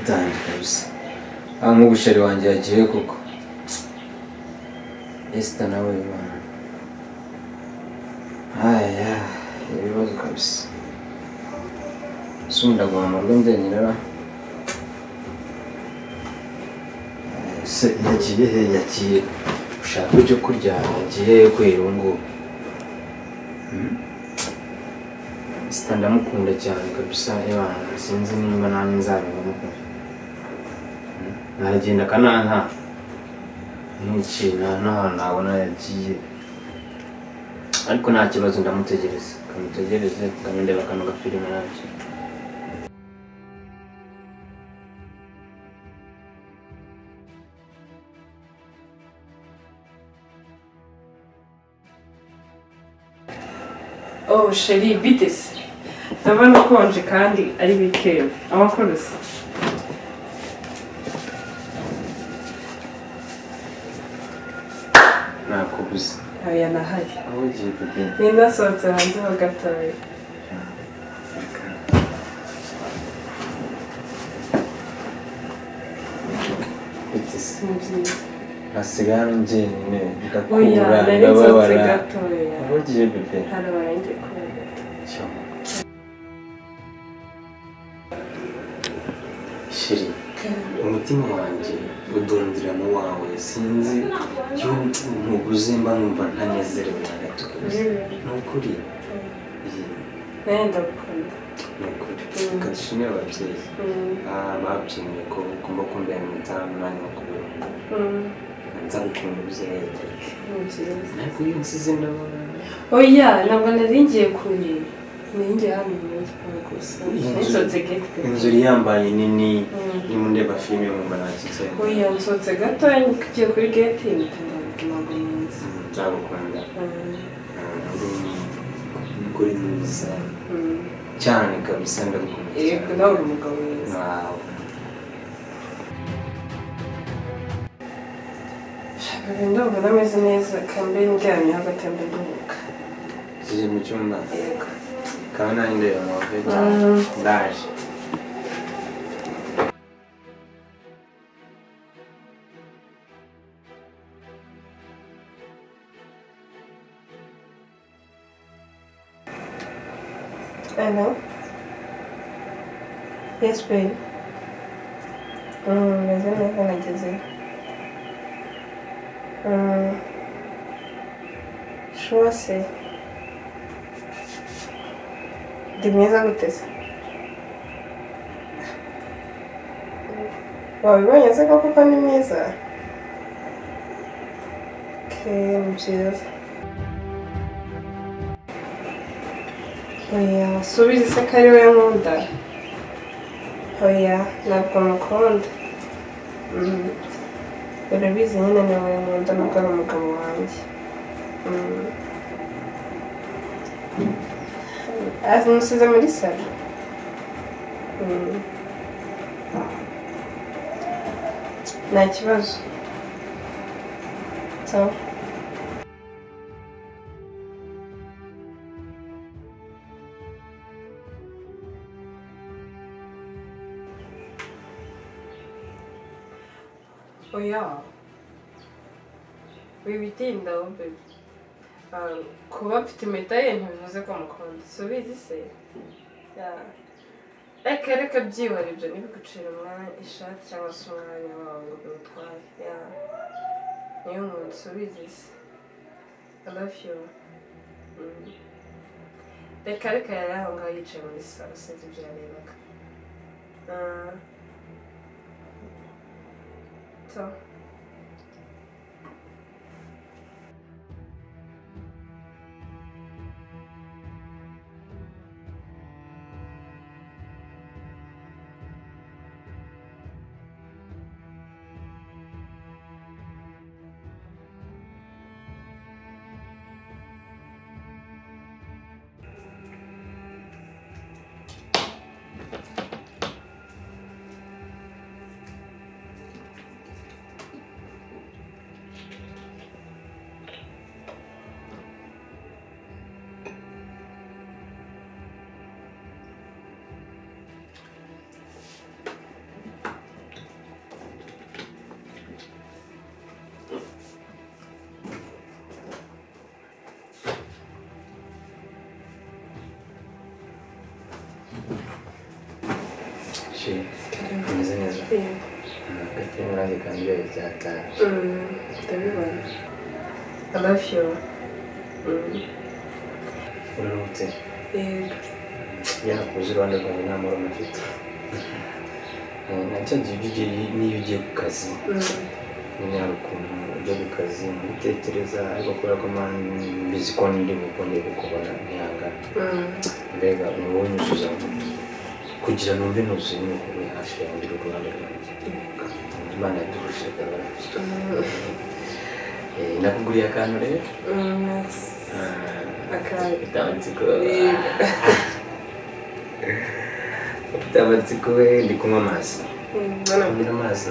mutangi kabisa nk'ubusheri wanjye yagiye koko Esther nawe bana aya ibibazo kabisa sunda goma ngo ndenye ra se yagiye ushaka cyo kurya yagiye kwirungu Esther ndamukunda cyane kabisa ebana sinzi nimba nanjye nzabimukora naragenda kananka n'iki nabona yagiye ariko nta kibazo ndamutegereze kamendeba kano gafilime nacyo Oh sheri bitese ndabona ukonje kandi ari weekend amakuru se nakubuze aya nahari aho ugiye kugenda nindasohotse hanze ho gatoya bitese nibyiza nasigara njyenyine oya ndakura nsohotse gatoya aho ugiye bebe hari abarangiye kubona sheri umutima wanjye udundira mu wawe sinzi ntubuze mba numva ntanezerewe na gato nukuri ndagukunda nukuri reka dushimire ababyeyi babyemeye ko ugomba kumbera imitaha umwanya wo kubera nzagukunda ubuziraherezo ariko iyo nsize ndabona oya ntabwo nari ngiye kure ninjye hano muri siporo gusa nsohotse gate inzu yambaye nini niba ndeba filime nkumva nakitse oya nsohotse gatoya ngiye kuri gate ntabwo nzi nzagukunda kuri mwiza cyane kabisa ndagukunda yego nawe uri umugabo mwiza ndabona nameze neza kandi ndyamye hagati nduhuka ziri mu cyumba yego kandi nanjye ndeba amave ndaje Hello? Yes, babe. Meze neza nagezeyo. Sure se. Ndi mwiza gute se? Wabibonye se koko ni mwiza? Okay, ni byiza. Oya, subiza se ko ari we nkunda. Oya, ntabwo mukunda. Urabizi nyine ni wowe nkunda nubwo ari umugabo wanjye. Musize muri salo. Nta kibazo. Sawa. Oya. Wibitinda baby. Kuba mfite impeta ye ntibivuze ko mukunda. Subizi se. Reka byihora ibyo ntibigucire umwanya ishati cyangwa se umwanya wawe ngo biwutware. Niyo muntu subizi se. I love you. Reka yari aho ngaho yicaye muri salo sinzi ibyo yarebaga. So. filime nanjye kandi bibaye byataye ndabibona I love you urarutse yego yana kuza iruhande rwanjye nta mahoro mfite nacyo gihe niyo ugiye ku kazi nyine hari ukuntu ujya ku kazi mbitekereza ariko kubera ko mbizi ko ndi bukongere kukubona ntihangane mbega ni wowe unyuzuza kugira numve nuzuye nuko uri hafi yawe uri uruhande rwanjye Imana yaduhuje barafite nakuguriye akantu rero ufite amatsiko ufite amatsiko we ndi kunywa amazi kunywa amazi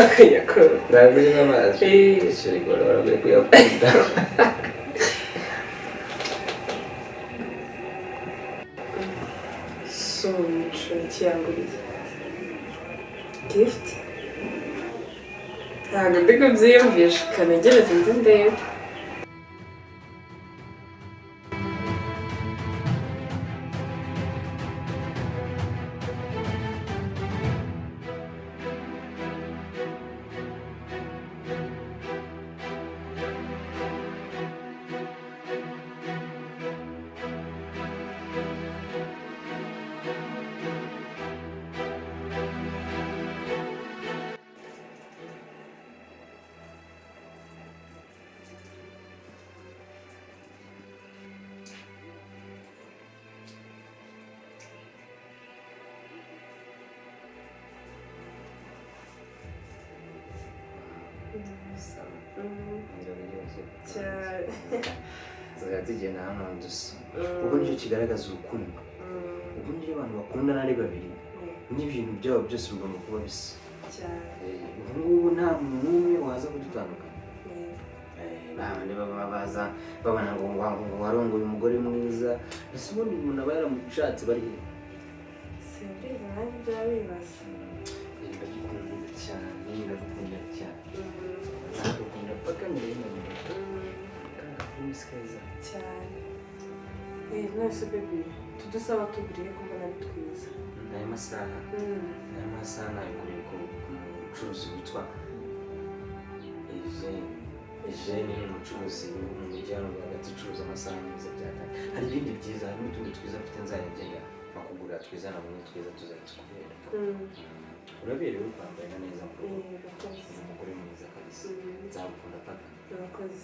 akayakora ntabwo unywa amazi ishirigora waraguye kuyakunda so Mico kiyanguriye gift ntabwo ndi kubyiyumvisha kanegereza inzu ndebe tuzajya tugenda hano dusa ubwo nicyo kigaragaza urukundo ubundi iyo abantu bakundana ari babiri n'ibintu byabo byose bigomba kuba bisa ubu ngubu nta muntu n'umwe waza kudutandukanya bahandi baba baza babona ngo warongoye umugore mwiza ese ubundi umuntu aba yaramushatse bari he simbizi nanjye byabibaza ndagukunda cyane ndagukunda cyane ndagukunda paka mbere keza cyane nose baby tudusaba tuguriye ko mbona ari twiza n'aya masaha nayiguriye ku mucuruzi witwa Eugene ni umucuruzi w'umuryango hagati ucuruza amasaha meza byatanye hari ibindi byiza hari n'utundi twiza mfite nzayagenda bakugurira twiza na bumwe twiza tuzahita uraberewe kwambaye neza umugore mwiza kabisa nzagukunda paka urakoze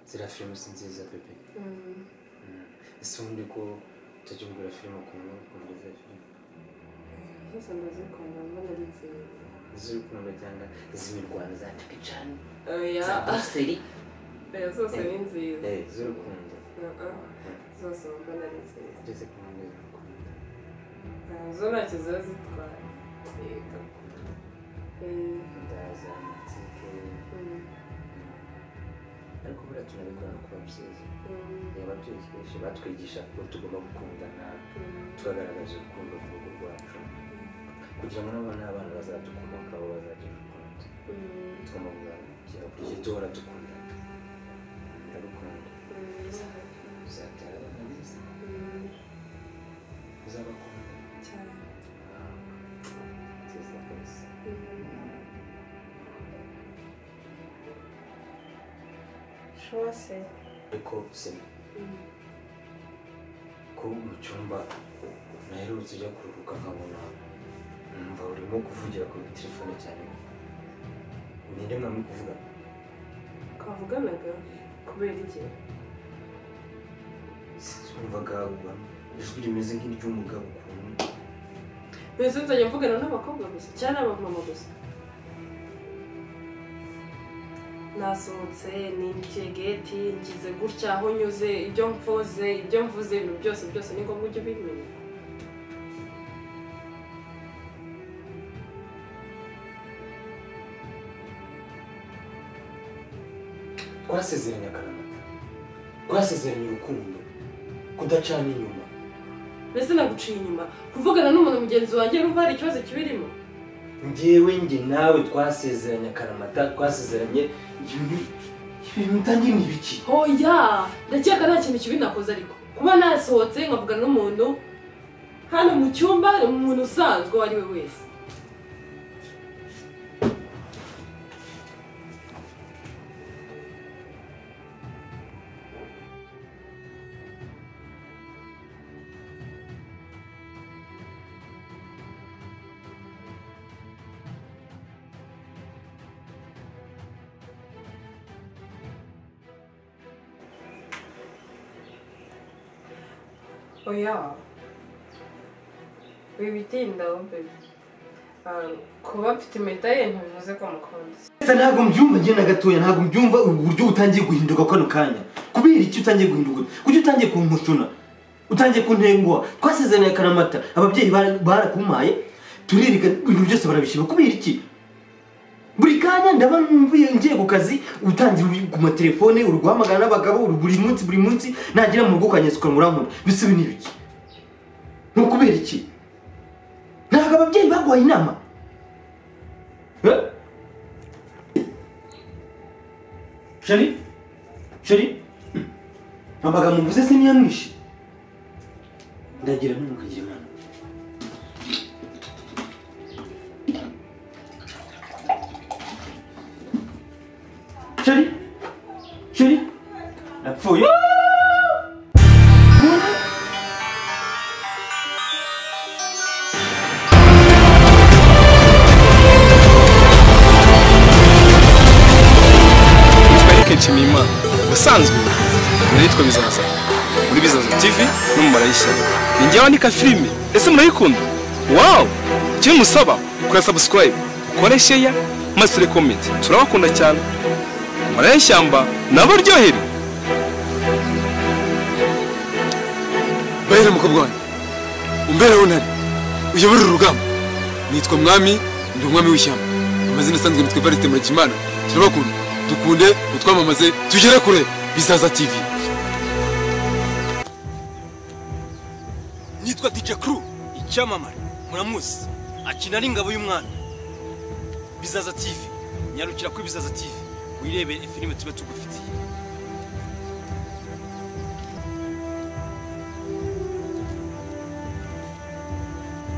ziriya filime si nziza pepe ese ubundi ko utajya ugura filime ukuntu ukunda ziriya filime zose ndazikunda mbona ari nziza iz'urukundo cyangwa iz'imirwano za cyane za pasiteri zose ni nziza z'urukundo zose mbona ari nziza byose ku mpande z'urukundo zo ntacyo ziba zitwaye ndaza amatike ariko buriya tunabikora no ku babyeyi ababyeyi kenshi batwigisha ko tugomba gukundana tukagaragaza urukundo mu rugo rwacu kugira ngo n'abana bazadukomokaho bazagira urukundo tugomba kugira buri gihe duhora dukundana ndagukunda uzabyara abana beza uzabakunda cyane nziza rwose shose ariko se ko mu cyumba naherutse ujya kuruhuka nkabona numva urimo kuvugira kuri telefone cyane ninde mwami kuvuga twavuganaga kubera iki wumvaga ijwi rimeze nk'iry'umugabo ukuntu mbese nzajya mvugana n'abakobwa gusa cyangwa n'abamama gusa nasohotse ninjiye geti ngize gutya aho nyuze ibyo mvuze ibintu byose ni ngombwa ujye ubimenya twasezeranye akaramata twasezeranye urukundo kudacana inyuma mbese naguciye inyuma kuvugana n'umuntu mugenzi wanjye urumva hari ikibazo kibirimo njyewe nawe twasezeranye akaramata twasezeranye ibintu utangiye ni ibiki oya ndakeka nta kintu kibi nakoze ariko kuba nasohotse nkavugana n'umuntu hano mu cyumba umuntu usanzwe wari we wese. Oya. Wibitinda baby. Kuba mfite impeta ye ntibivuze ko mukunda. Ntabwo mbyumva ngiye na gatoya, ntabwo mbyumva uburyo utangiye guhinduka kano kanya. Kubera iki utangiye guhinduka? Kuki utangiye kunkushuna? Utangiye kuntengwa. Twasezeranye Karamata, ababyeyi barakumaye, turirika ibintu byose barabishiba. Kubera iki? Buri kanya ndaba mvuye ngiye ku kazi, utangiye ku matelefone, uruguhamagara n'abagabo, buri munsi nagira mu rugo kanyesukura murankora. Bise ibintu biki? No kubera iki? Ntabwo ababyeyi bagwaye inama. Shari? Amagambo mvuze se niyamwishe. Ndagira n'umukagira Imana. Shari? Napfuye. Nshimiyimana ubusanzwe nitwa Bizaza muri Bizaza TV no mu marayisha ninjye wandika filme ese murayikunda wow cyo musaba kuri subscribe kore share masure comment turabakunda cyane marayishyamba nabaryohere bayire mukobwa umbere wonari uyobora urugamba nitwa mwami ndi umwami w'ishyamba amazina asanzwe nitwa Muragimana turabakunda dukunde utwamamaze tugere kure Bizaza TV. Nitwa DJ Crew icyamamare muramuzi akina ari ingabo y'umwana Bizaza TV nyarukira kuri Bizaza TV wirebe filime tube tugufitiye.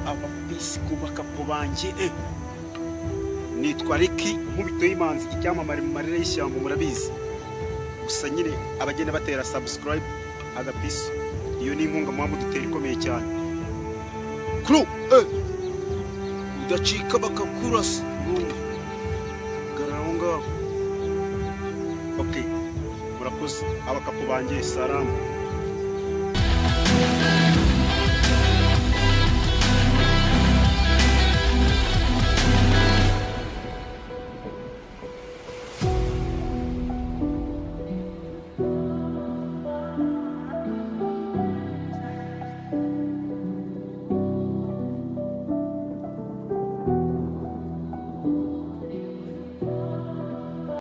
Abapisi kubaka banje nitwa Riki nkubito y'imanzi icyamamare mu marere y'ishyamba murabizi gusa nyine abagenda batera subscribe agapisi iyo ni inkunga muba mudutera ikomeye cyane Crew udacika bakakurasa garango okay murakoze abakapo banje salamu